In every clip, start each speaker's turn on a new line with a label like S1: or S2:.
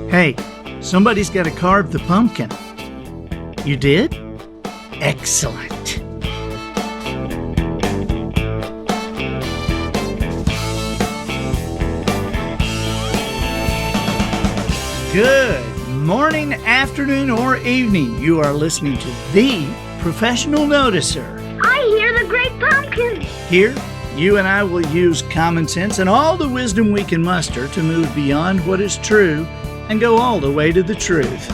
S1: Hey, somebody's got to carve the pumpkin. You did? Excellent. Good morning, afternoon, or evening. You are listening to the Professional Noticer.
S2: I hear the great pumpkin.
S1: Here, you and I will use common sense and all the wisdom we can muster to move beyond what is true and go all the way to the truth.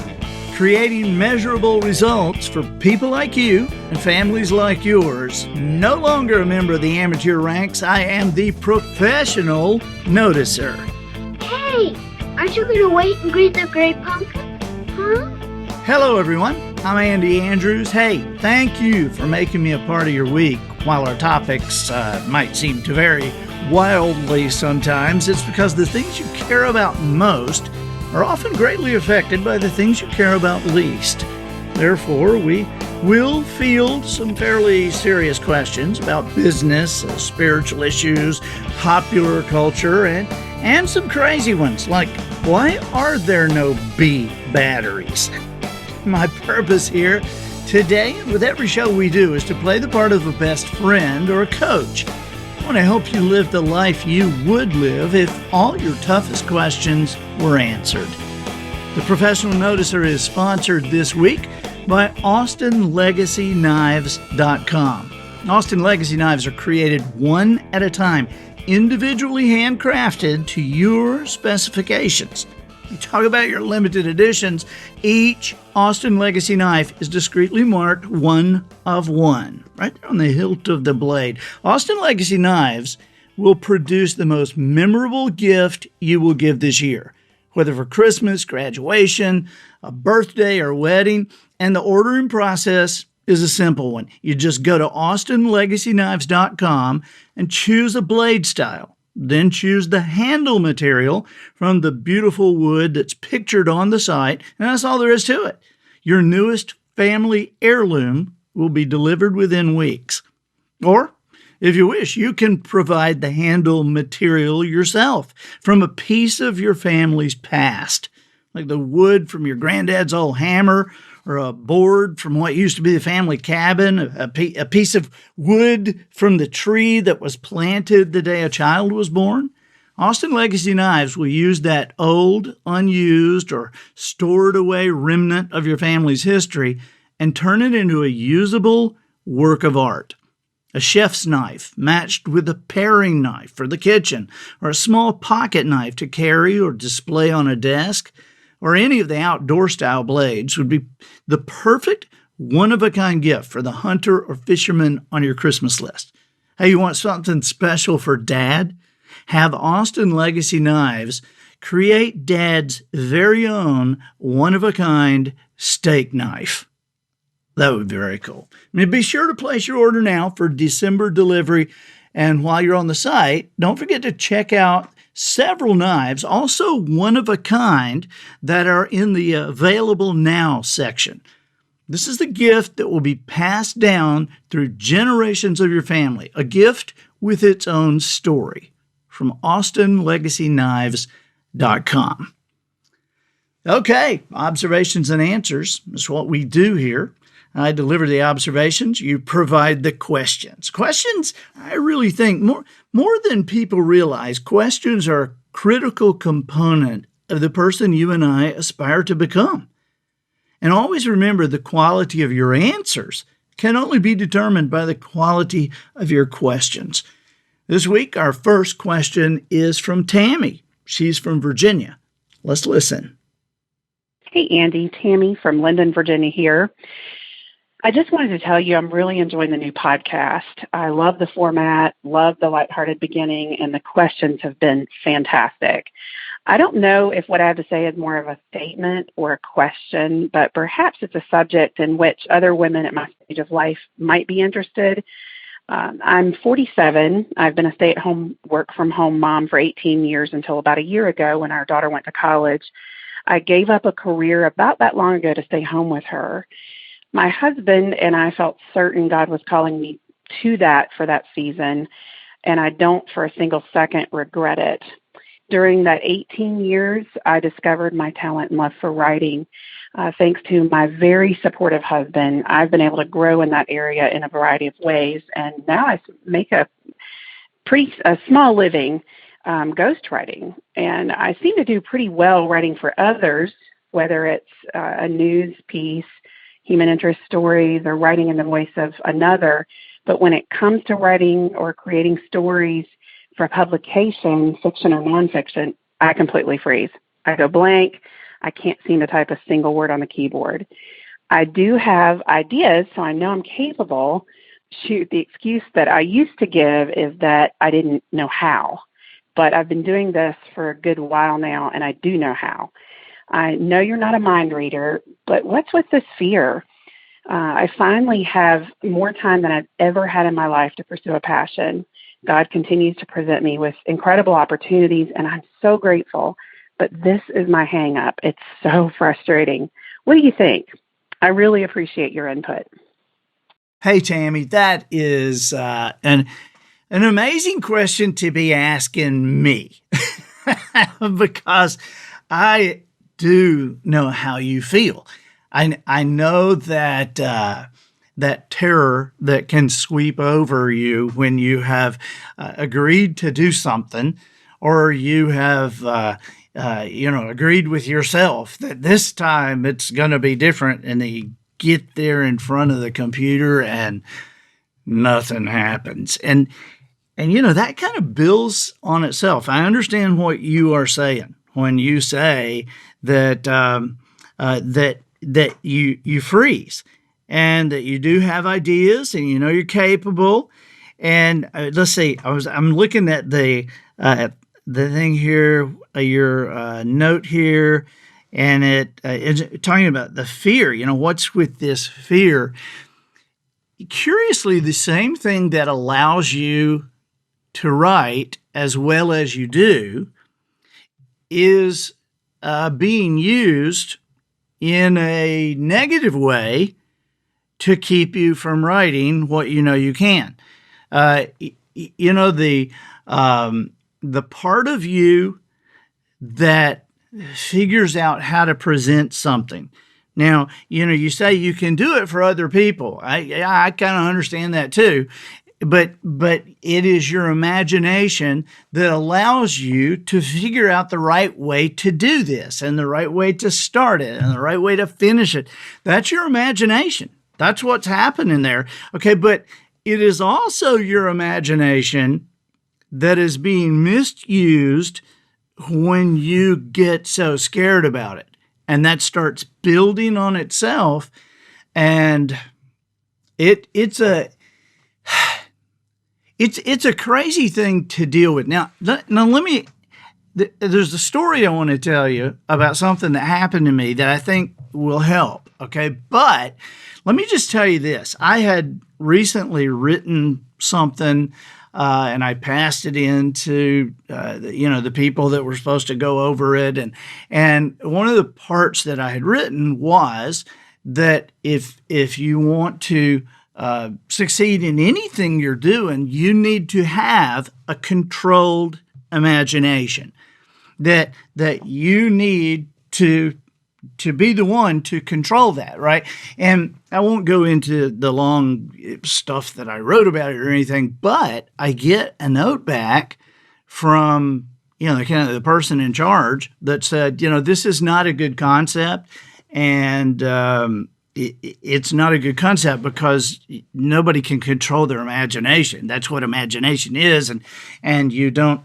S1: Creating measurable results for people like you and families like yours. No longer a member of the amateur ranks, I am the Professional Noticer.
S2: Hey, aren't you going to wait and greet the great pumpkin? Huh?
S1: Hello, everyone. I'm Andy Andrews. Hey, thank you for making me a part of your week. While our topics might seem to vary wildly sometimes, it's because the things you care about most are often greatly affected by the things you care about least. Therefore, we will field some fairly serious questions about business, spiritual issues, popular culture, and some crazy ones like, why are there no bee batteries? My purpose here today and with every show we do is to play the part of a best friend or a coach. I want to help you live the life you would live if all your toughest questions were answered. The Professional Noticer is sponsored this week by AustinLegacyKnives.com. Austin Legacy Knives are created one at a time, individually handcrafted to your specifications. You talk about your limited editions, each Austin Legacy knife is discreetly marked 1 of 1, right there on the hilt of the blade. Austin Legacy Knives will produce the most memorable gift you will give this year, whether for Christmas, graduation, a birthday, or wedding. And the ordering process is a simple one. You just go to AustinLegacyKnives.com and choose a blade style. Then choose the handle material from the beautiful wood that's pictured on the site, and that's all there is to it. Your newest family heirloom will be delivered within weeks. Or, if you wish, you can provide the handle material yourself from a piece of your family's past, like the wood from your granddad's old hammer, or a board from what used to be the family cabin, a piece of wood from the tree that was planted the day a child was born. Austin Legacy Knives will use that old, unused, or stored away remnant of your family's history and turn it into a usable work of art. A chef's knife matched with a paring knife for the kitchen, or a small pocket knife to carry or display on a desk, or any of the outdoor-style blades would be the perfect one-of-a-kind gift for the hunter or fisherman on your Christmas list. Hey, you want something special for Dad? Have Austin Legacy Knives create Dad's very own one-of-a-kind steak knife. That would be very cool. Be sure to place your order now for December delivery. And while you're on the site, don't forget to check out several knives, also one of a kind, that are in the Available Now section. This is the gift that will be passed down through generations of your family, a gift with its own story, from AustinLegacyKnives.com. Okay, observations and answers is what we do here. I deliver the observations. You provide the questions. Questions, I really think, more than people realize, questions are a critical component of the person you and I aspire to become. And always remember, the quality of your answers can only be determined by the quality of your questions. This week, our first question is from Tammy. She's from Virginia. Let's listen.
S3: Hey, Andy. Tammy from Linden, Virginia here. I just wanted to tell you I'm really enjoying the new podcast. I love the format, love the lighthearted beginning, and the questions have been fantastic. I don't know if what I have to say is more of a statement or a question, but perhaps it's a subject in which other women at my stage of life might be interested. I'm 47. I've been a stay-at-home, work-from-home mom for 18 years until about a year ago when our daughter went to college. I gave up a career about that long ago to stay home with her. My husband and I felt certain God was calling me to that for that season, and I don't for a single second regret it. During that 18 years, I discovered my talent and love for writing. Thanks to my very supportive husband, I've been able to grow in that area in a variety of ways. And now I make a small living ghostwriting. And I seem to do pretty well writing for others, whether it's a news piece, human interest stories, or writing in the voice of another. But when it comes to writing or creating stories for publication, fiction or nonfiction, I completely freeze. I go blank. I can't seem to type a single word on the keyboard. I do have ideas, so I know I'm capable. Shoot, the excuse that I used to give is that I didn't know how. But I've been doing this for a good while now, and I do know how. I know you're not a mind reader, but what's with this fear? I finally have more time than I've ever had in my life to pursue a passion. God continues to present me with incredible opportunities, and I'm so grateful. But this is my hang up. It's so frustrating. What do you think? I really appreciate your input.
S1: Hey, Tammy, that is an amazing question to be asking me because I do know how you feel. I know that that terror that can sweep over you when you have agreed to do something, or you have agreed with yourself that this time it's going to be different, and then you get there in front of the computer and nothing happens. And that kind of builds on itself. I understand what you are saying when you say that that you freeze, and that you do have ideas, and you're capable. And let's see, I'm looking at the thing here, your note here, and it's talking about the fear. What's with this fear? Curiously, the same thing that allows you to write as well as you do is being used in a negative way to keep you from writing what you can. The part of you that figures out how to present something. Now, you say you can do it for other people. I kind of understand that too. But it is your imagination that allows you to figure out the right way to do this, and the right way to start it, and the right way to finish it. That's your imagination. That's what's happening there. Okay, but it is also your imagination that is being misused when you get so scared about it. And that starts building on itself, and it's a crazy thing to deal with. Now there's a story I want to tell you about something that happened to me that I think will help. Okay, but let me just tell you this. I had recently written something, and I passed it in to the people that were supposed to go over it, and one of the parts that I had written was that if you want to succeed in anything you're doing, you need to have a controlled imagination. That you need to be the one to control that, right? And I won't go into the long stuff that I wrote about it or anything, but I get a note back from kind of the person in charge that said, this is not a good concept, and it's not a good concept because nobody can control their imagination. That's what imagination is, and you don't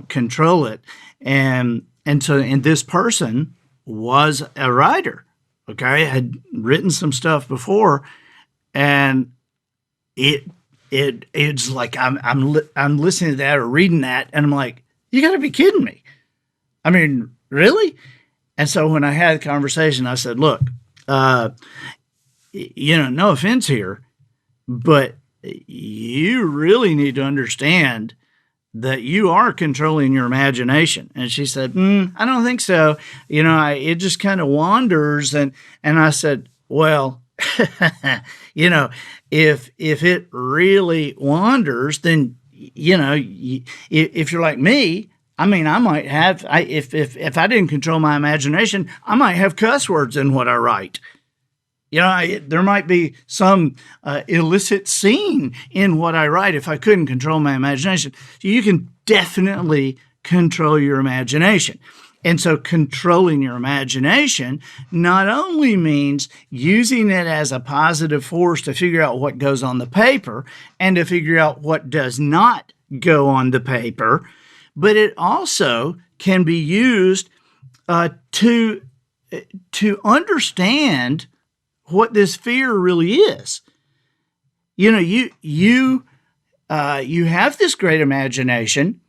S1: control it. And this person was a writer. Okay, had written some stuff before, and it's like I'm listening to that or reading that, and I'm like, you got to be kidding me. I mean, really? And so when I had the conversation, I said, look, no offense here, but you really need to understand that you are controlling your imagination. And she said, I don't think so. It just kind of wanders. And I said, well, if it really wanders, then, if you're like me, I mean, I might have, if I didn't control my imagination, I might have cuss words in what I write. There might be some illicit scene in what I write if I couldn't control my imagination. So you can definitely control your imagination. And so controlling your imagination not only means using it as a positive force to figure out what goes on the paper and to figure out what does not go on the paper, but it also can be used to understand what this fear really is. You have this great imagination,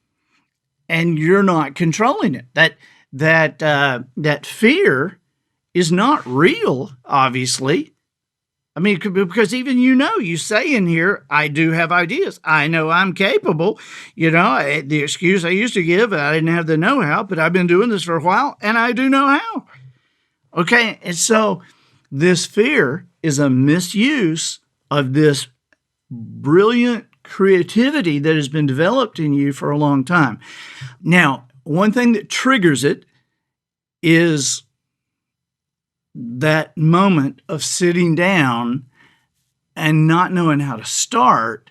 S1: and you're not controlling it. That fear is not real, obviously. I mean, because even you say in here, I do have ideas. I know I'm capable. The excuse I used to give, I didn't have the know-how, but I've been doing this for a while, and I do know how. Okay, and so this fear is a misuse of this brilliant creativity that has been developed in you for a long time. Now, one thing that triggers it is that moment of sitting down and not knowing how to start,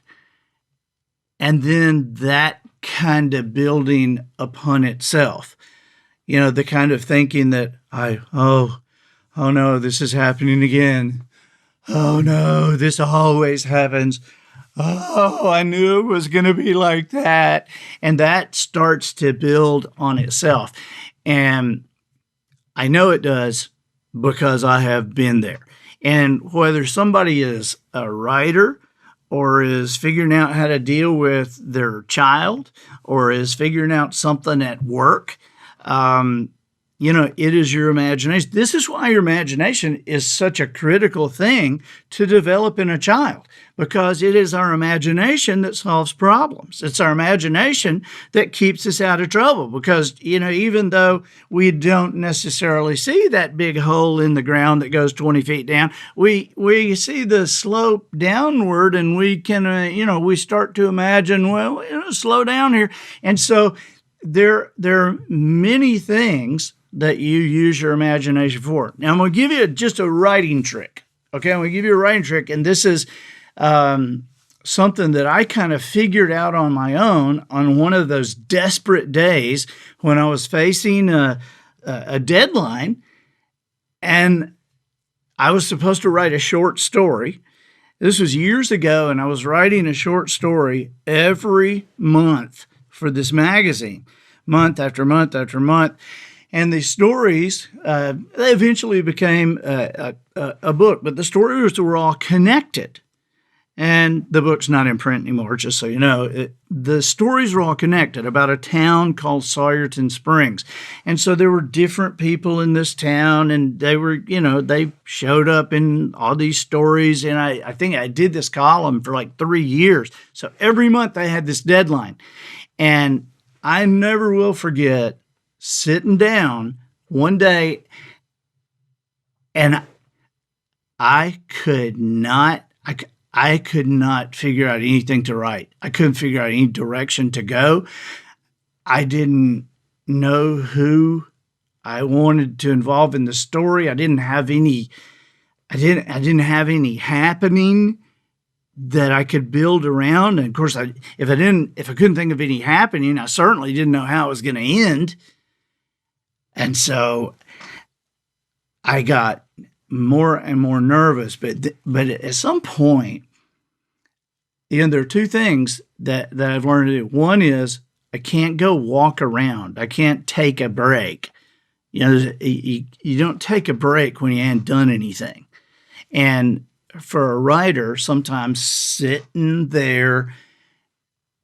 S1: and then that kind of building upon itself. The kind of thinking that oh no, this is happening again. Oh no, this always happens. Oh, I knew it was going to be like that. And that starts to build on itself. And I know it does because I have been there. And whether somebody is a writer or is figuring out how to deal with their child or is figuring out something at work, it is your imagination. This is why your imagination is such a critical thing to develop in a child, because it is our imagination that solves problems. It's our imagination that keeps us out of trouble, because, even though we don't necessarily see that big hole in the ground that goes 20 feet down, we see the slope downward, and we can, we start to imagine, well, slow down here. And so there are many things that you use your imagination for. Now, I'm going to give you just a writing trick. Okay, I'm going to give you a writing trick, and this is something that I kind of figured out on my own on one of those desperate days when I was facing a deadline, and I was supposed to write a short story. This was years ago, and I was writing a short story every month for this magazine, month after month after month. And the stories, they eventually became a book, but the stories were all connected. And the book's not in print anymore, just so you know. The stories were all connected about a town called Sawyerton Springs. And so there were different people in this town, and they were, they showed up in all these stories. And I think I did this column for like 3 years. So every month I had this deadline. And I never will forget sitting down one day, and I could not figure out anything to write. I couldn't figure out any direction to go. I didn't know who I wanted to involve in the story. I didn't have any happening that I could build around. And of course, if I couldn't think of any happening, I certainly didn't know how it was going to end. And so I got more and more nervous. But at some point, there are two things that I've learned to do. One is I can't go walk around. I can't take a break. You don't take a break when you haven't done anything. And for a writer, sometimes sitting there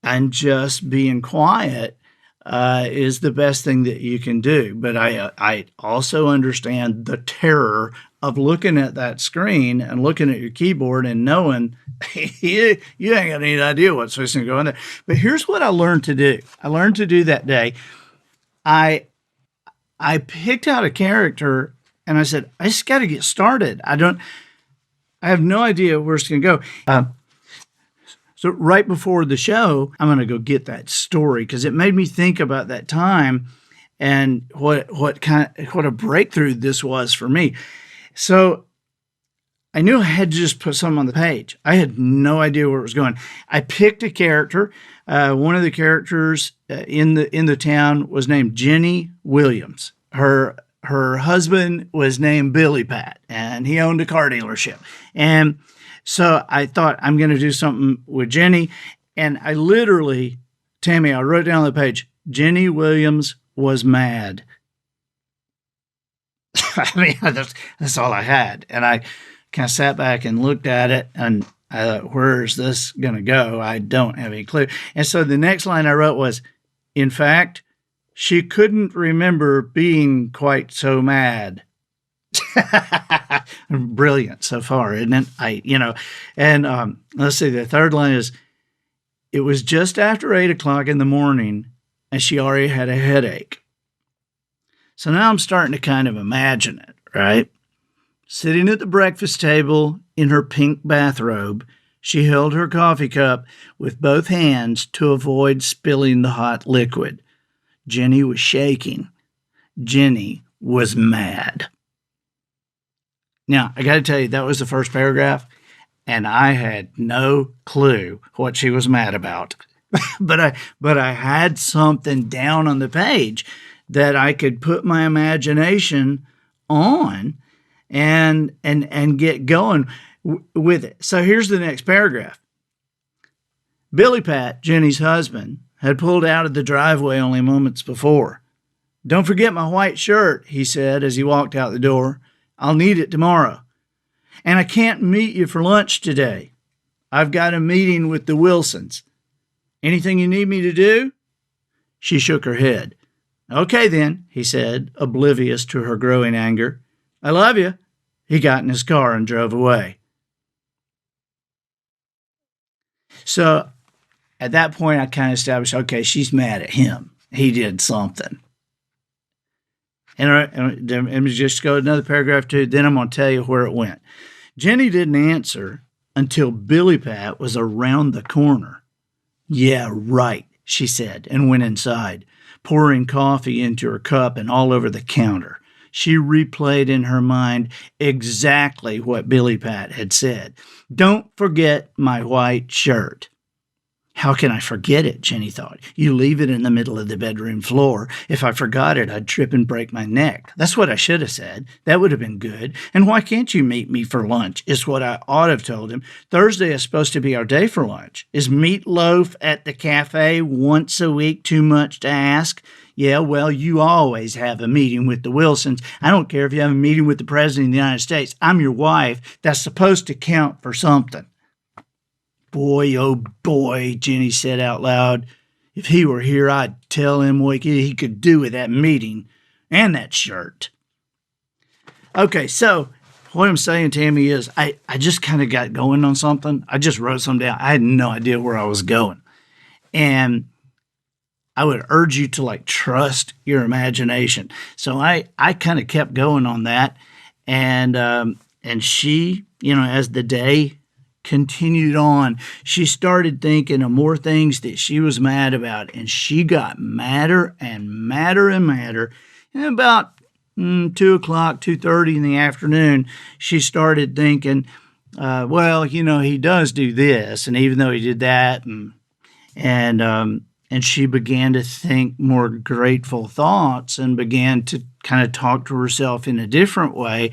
S1: and just being quiet is the best thing that you can do. But I also understand the terror of looking at that screen and looking at your keyboard and knowing you ain't got any idea what's supposed to go in there. But here's what I learned to do. I learned to do that day. I picked out a character and I said, I just got to get started. I have no idea where it's going to go. So right before the show, I'm going to go get that story because it made me think about that time and what a breakthrough this was for me. So I knew I had to just put something on the page. I had no idea where it was going. I picked a character. One of the characters in the town was named Jenny Williams. Her husband was named Billy Pat, and he owned a car dealership. And so I thought, I'm going to do something with Jenny. And I literally, Tammy, I wrote down on the page, Jenny Williams was mad. I mean, that's all I had. And I kind of sat back and looked at it, and I thought, where's this going to go? I don't have any clue. And so the next line I wrote was, in fact, she couldn't remember being quite so mad. Brilliant so far, isn't it? And let's see, the third line is, it was just after 8 o'clock in the morning and she already had a headache. So now I'm starting to kind of imagine it, right? Sitting at the breakfast table in her pink bathrobe, she held her coffee cup with both hands to avoid spilling the hot liquid. Jenny was shaking. Jenny was mad. Now, I got to tell you, that was the first paragraph, and I had no clue what she was mad about. but I had something down on the page that I could put my imagination on and get going with it. So here's the next paragraph. Billy Pat, Jenny's husband, had pulled out of the driveway only moments before. "Don't forget my white shirt," he said as he walked out the door. "I'll need it tomorrow. And I can't meet you for lunch today. I've got a meeting with the Wilsons. Anything you need me to do?" She shook her head. "Okay then," he said, oblivious to her growing anger. "I love you." He got in his car and drove away. So at that point, I kind of established, okay, she's mad at him. He did something. And let me just go another paragraph too. Then I'm going to tell you where it went. Jenny didn't answer until Billy Pat was around the corner. "Yeah, right," she said, and went inside, pouring coffee into her cup and all over the counter. She replayed in her mind exactly what Billy Pat had said. "Don't forget my white shirt." How can I forget it, Jenny thought. You leave it in the middle of the bedroom floor. If I forgot it, I'd trip and break my neck. That's what I should have said. That would have been good. And why can't you meet me for lunch, is what I ought to have told him. Thursday is supposed to be our day for lunch. Is meatloaf at the cafe once a week too much to ask? Yeah, well, you always have a meeting with the Wilsons. I don't care if you have a meeting with the President of the United States. I'm your wife. That's supposed to count for something. "Boy, oh boy," Jenny said out loud. "If he were here, I'd tell him what he could do with that meeting and that shirt." Okay, so what I'm saying, Tammy, is I just kind of got going on something. I just wrote something down. I had no idea where I was going. And I would urge you to trust your imagination. So I kind of kept going on that. And she, as the day continued on, she started thinking of more things that she was mad about, and she got madder and madder and madder. And about 2 o'clock, 2:30 in the afternoon, she started thinking, well, he does do this, and even though he did that, and she began to think more grateful thoughts and began to kind of talk to herself in a different way.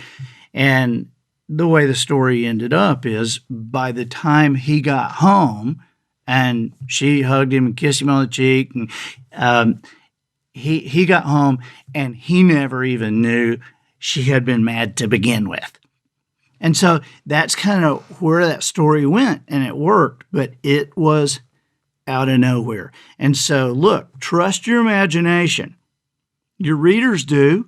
S1: And the way the story ended up is, by the time he got home and she hugged him and kissed him on the cheek, and he got home and he never even knew she had been mad to begin with. And so that's kind of where that story went, and it worked, but it was out of nowhere. And so look, trust your imagination. Your readers do.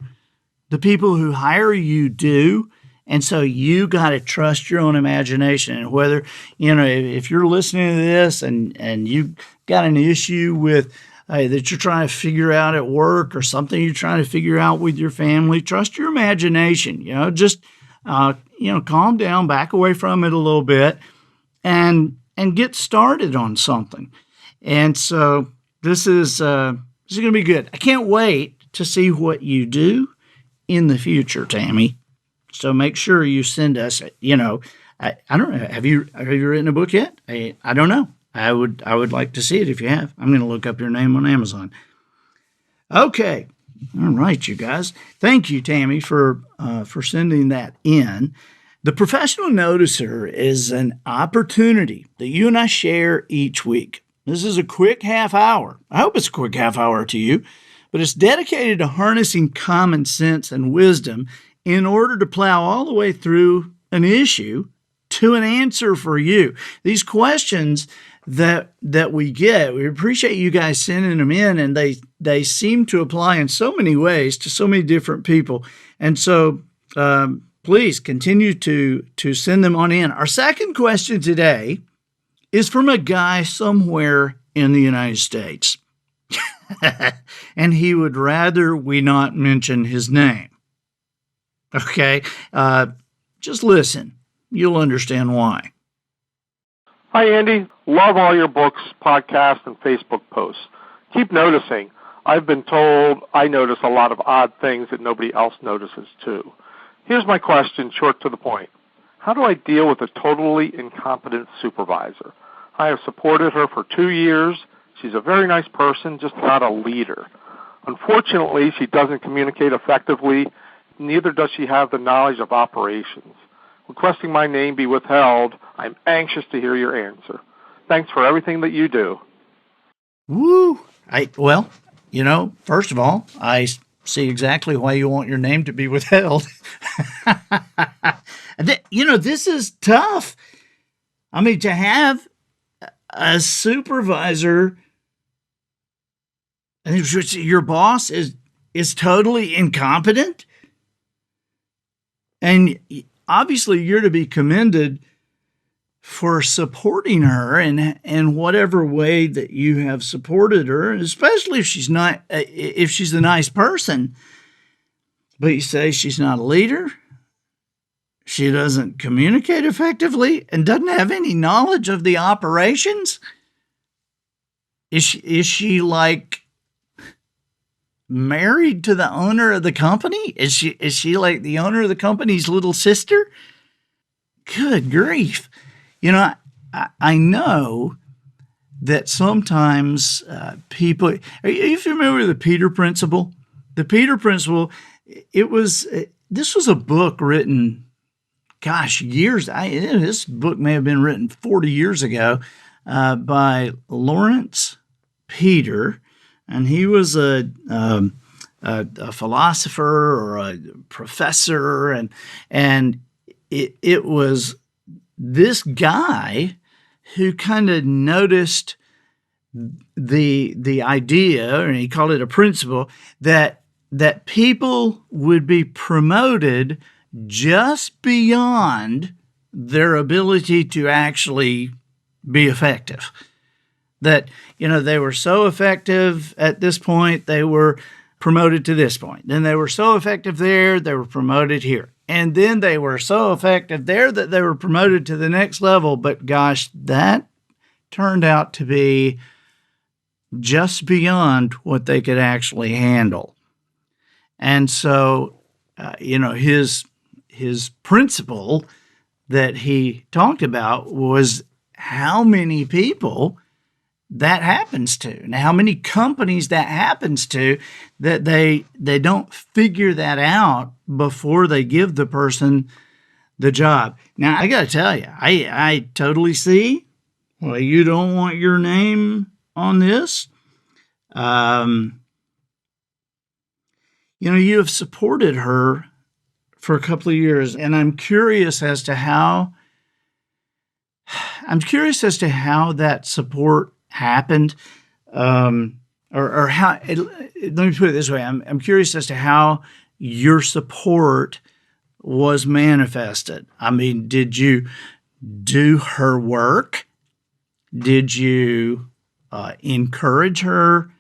S1: The people who hire you do. And so you got to trust your own imagination. And whether, if you're listening to this and you got an issue with that you're trying to figure out at work, or something you're trying to figure out with your family, trust your imagination. Just calm down, back away from it a little bit, and and get started on something. And so this is going to be good. I can't wait to see what you do in the future, Tammy. So make sure you send us, I don't know. Have you written a book yet? I don't know. I would like to see it if you have. I'm going to look up your name on Amazon. Okay. All right, you guys. Thank you, Tammy, for sending that in. The Professional Noticer is an opportunity that you and I share each week. This is a quick half hour. I hope it's a quick half hour to you, but it's dedicated to harnessing common sense and wisdom in order to plow all the way through an issue to an answer for you. These questions that we get, we appreciate you guys sending them in, and they seem to apply in so many ways to so many different people. And so please continue to send them on in. Our second question today is from a guy somewhere in the United States. And he would rather we not mention his name. Okay? Just listen. You'll understand why.
S4: Hi, Andy. Love all your books, podcasts, and Facebook posts. Keep noticing. I've been told I notice a lot of odd things that nobody else notices, too. Here's my question, short to the point. How do I deal with a totally incompetent supervisor? I have supported her for 2 years. She's a very nice person, just not a leader. Unfortunately, she doesn't communicate effectively. Neither does she have the knowledge of operations. Requesting my name be withheld, I'm anxious to hear your answer. Thanks for everything that you do.
S1: Woo! First of all, I see exactly why you want your name to be withheld. This is tough. I mean, to have a supervisor, your boss is totally incompetent, and obviously you're to be commended for supporting her in whatever way that you have supported her, especially if she's a nice person. But you say she's not a leader, she doesn't communicate effectively, and doesn't have any knowledge of the operations. Is she like married to the owner of the company? Is she like the owner of the company's little sister? Good grief. I know that sometimes people, are you familiar with the Peter Principle? The Peter Principle, this was a book written, this book may have been written 40 years ago by Lawrence Peter, and he was a philosopher or a professor, and it was this guy who kind of noticed the idea, and he called it a principle, that people would be promoted just beyond their ability to actually be effective. That, they were so effective at this point, they were promoted to this point. Then they were so effective there, they were promoted here. And then they were so effective there that they were promoted to the next level. But gosh, that turned out to be just beyond what they could actually handle. And so, his principle that he talked about was how many people that happens to, and how many companies that happens to, that they don't figure that out before they give the person the job. Now, I got to tell you, I totally see why you don't want your name on this. You have supported her for a couple of years, and I'm curious as to how that support happened, or how. Let me put it this way: I'm curious as to how your support was manifested. I mean, did you do her work? Did you encourage her?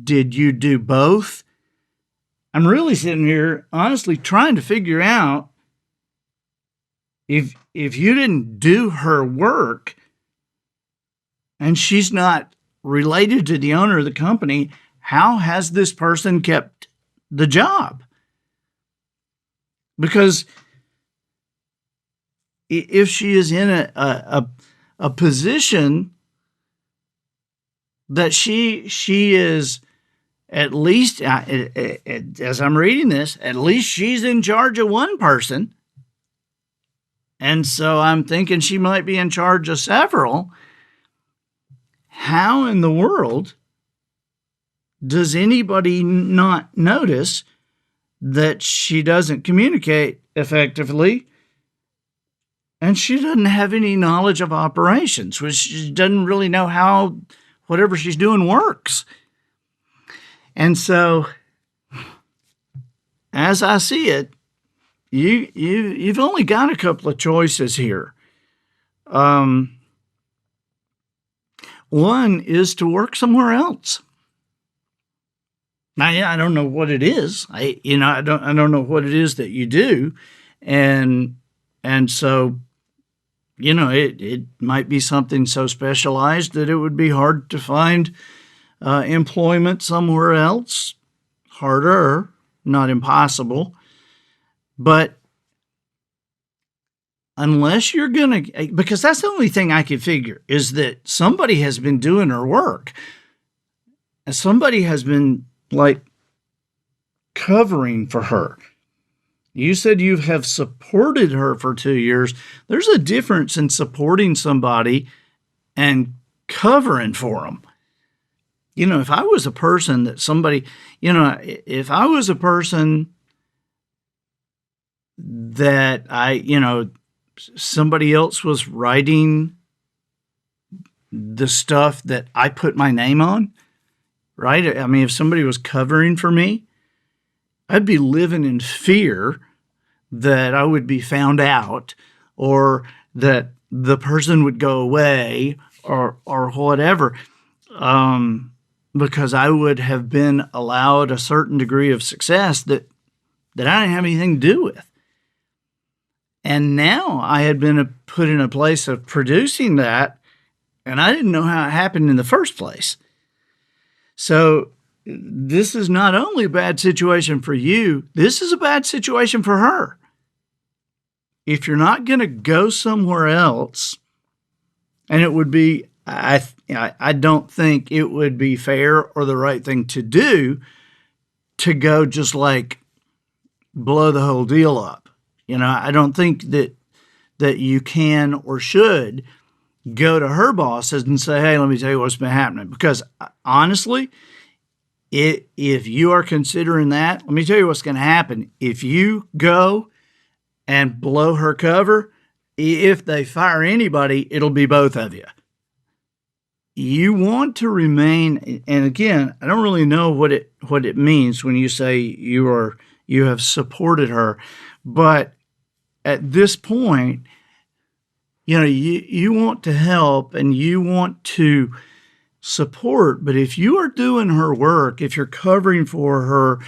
S1: Did you do both? I'm really sitting here honestly trying to figure out if you didn't do her work, and she's not related to the owner of the company, how has this person kept the job? Because if she is in a position that she is, at least as I'm reading this, at least she's in charge of one person. And so I'm thinking she might be in charge of several. How in the world does anybody not notice that she doesn't communicate effectively and she doesn't have any knowledge of operations, which she doesn't really know how whatever she's doing works? And so, as I see it, you've only got a couple of choices here. One is to work somewhere else. Now, I don't know what it is. I don't know what it is that you do, and so, it might be something so specialized that it would be hard to find employment somewhere else. Harder, not impossible. But unless you're going to, because that's the only thing I can figure, is that somebody has been doing her work. And somebody has been, like, covering for her. You said you have supported her for 2 years. There's a difference in supporting somebody and covering for them. If I was a person that somebody, if I was a person that somebody else was writing the stuff that I put my name on, right? I mean, if somebody was covering for me, I'd be living in fear that I would be found out or that the person would go away or whatever, because I would have been allowed a certain degree of success that I didn't have anything to do with. And now I had been put in a place of producing that, and I didn't know how it happened in the first place. So this is not only a bad situation for you, this is a bad situation for her. If you're not going to go somewhere else, and it would be, I don't think it would be fair or the right thing to do to go just like blow the whole deal up. I don't think that you can or should go to her bosses and say, hey, let me tell you what's been happening. Because honestly, if you are considering that, let me tell you what's going to happen. If you go and blow her cover, if they fire anybody, it'll be both of you. You want to remain, and again, I don't really know what it means when you say you have supported her, but at this point, you want to help and you want to support, but if you are doing her work, if you're covering for her,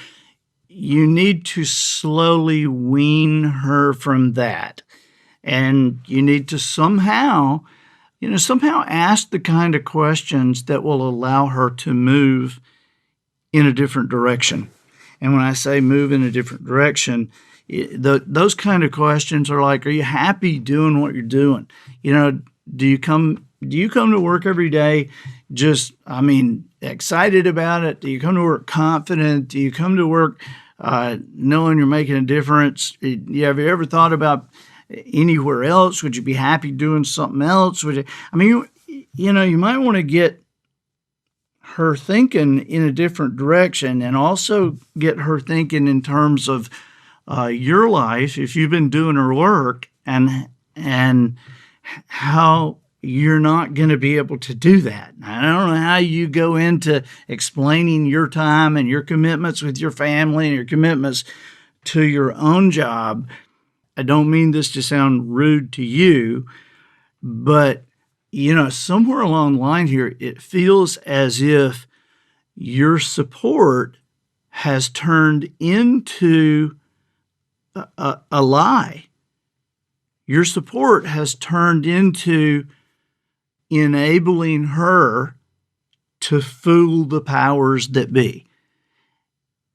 S1: you need to slowly wean her from that. And you need to somehow ask the kind of questions that will allow her to move in a different direction. And when I say move in a different direction, those kind of questions are like, are you happy doing what you're doing? Do you come to work every day excited about it? Do you come to work confident? Do you come to work knowing you're making a difference? Have you ever thought about anywhere else? Would you be happy doing something else? You might want to get her thinking in a different direction and also get her thinking in terms of your life, if you've been doing her work, and how you're not going to be able to do that. I don't know how you go into explaining your time and your commitments with your family and your commitments to your own job. I don't mean this to sound rude to you, but, somewhere along the line here, it feels as if your support has turned into a lie. Your support has turned into enabling her to fool the powers that be.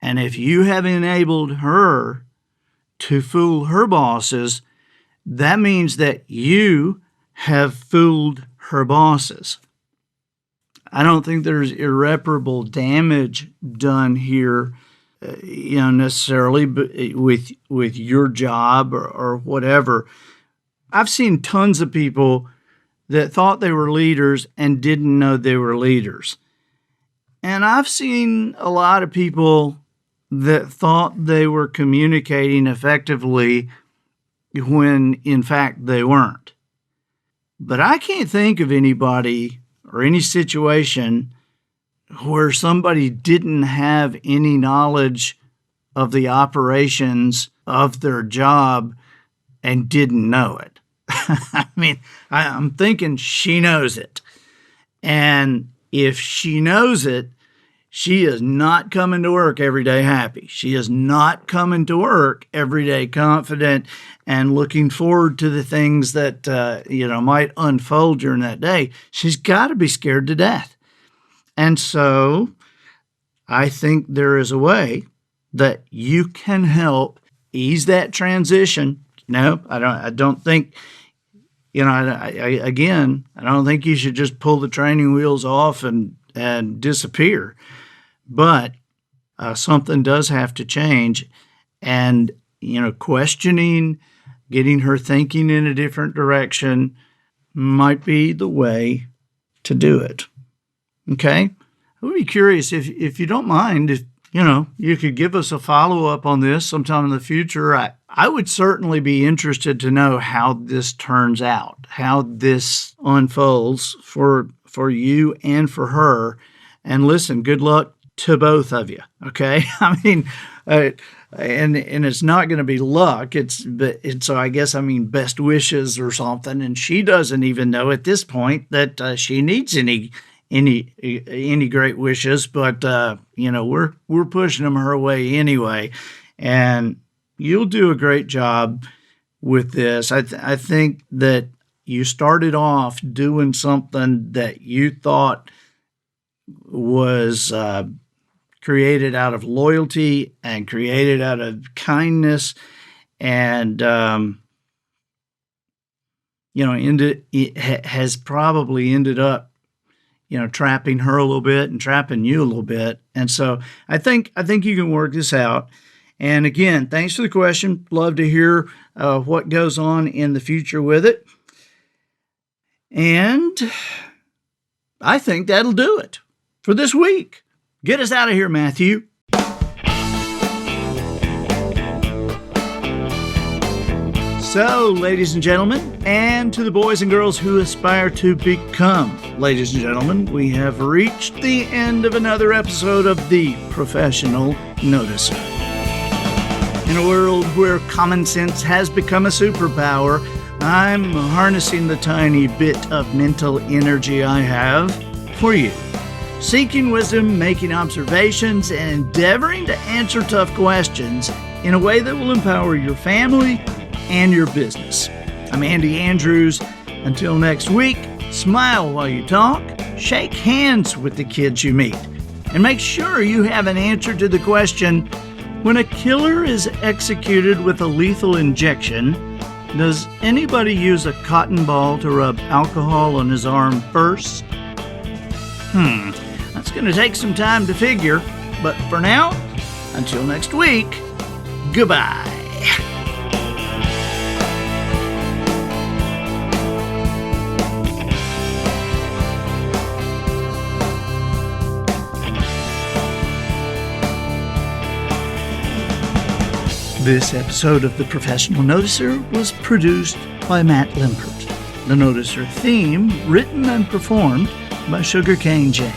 S1: And if you have enabled her to fool her bosses, that means that you have fooled her bosses. I don't think there's irreparable damage done here, necessarily with your job or whatever. I've seen tons of people that thought they were leaders and didn't know they were leaders. And I've seen a lot of people that thought they were communicating effectively when in fact they weren't. But I can't think of anybody or any situation where somebody didn't have any knowledge of the operations of their job and didn't know it. I mean, I'm thinking she knows it. And if she knows it, she is not coming to work every day happy. She is not coming to work every day confident and looking forward to the things that, might unfold during that day. She's got to be scared to death. And so I think there is a way that you can help ease that transition. No, I don't think, I don't think you should just pull the training wheels off and disappear. But something does have to change. And, questioning, getting her thinking in a different direction might be the way to do it. Okay? I would be curious if you don't mind, if you could give us a follow-up on this sometime in the future. I would certainly be interested to know how this turns out, how this unfolds for you and for her. And listen, good luck to both of you. Okay. I mean, and it's not going to be luck. So I guess, best wishes or something. And she doesn't even know at this point that she needs any great wishes, but we're pushing them her way anyway. And you'll do a great job with this. I think that you started off doing something that you thought was created out of loyalty and created out of kindness, and has probably ended up trapping her a little bit and trapping you a little bit. And so I think you can work this out. And again, thanks for the question. Love to hear what goes on in the future with it. And I think that'll do it for this week. Get us out of here, Matthew. So, ladies and gentlemen, and to the boys and girls who aspire to become ladies and gentlemen, we have reached the end of another episode of The Professional Noticer. In a world where common sense has become a superpower, I'm harnessing the tiny bit of mental energy I have for you. Seeking wisdom, making observations, and endeavoring to answer tough questions in a way that will empower your family and your business. I'm Andy Andrews. Until next week, smile while you talk, shake hands with the kids you meet, and make sure you have an answer to the question, when a killer is executed with a lethal injection, does anybody use a cotton ball to rub alcohol on his arm first? That's going to take some time to figure, but for now, until next week, goodbye. This episode of The Professional Noticer was produced by Matt Limpert. The Noticer theme written and performed by Sugarcane Jane.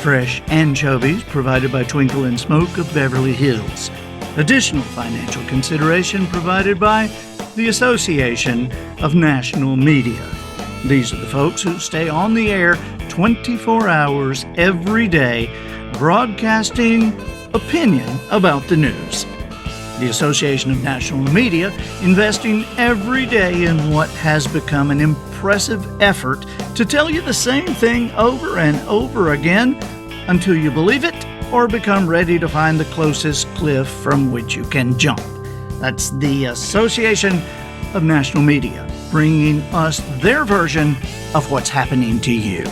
S1: Fresh anchovies provided by Twinkle and Smoke of Beverly Hills. Additional financial consideration provided by the Association of National Media. These are the folks who stay on the air 24 hours every day, broadcasting opinion about the news. The Association of National Media investing every day in what has become an impressive effort to tell you the same thing over and over again until you believe it or become ready to find the closest cliff from which you can jump. That's the Association of National Media, bringing us their version of what's happening to you.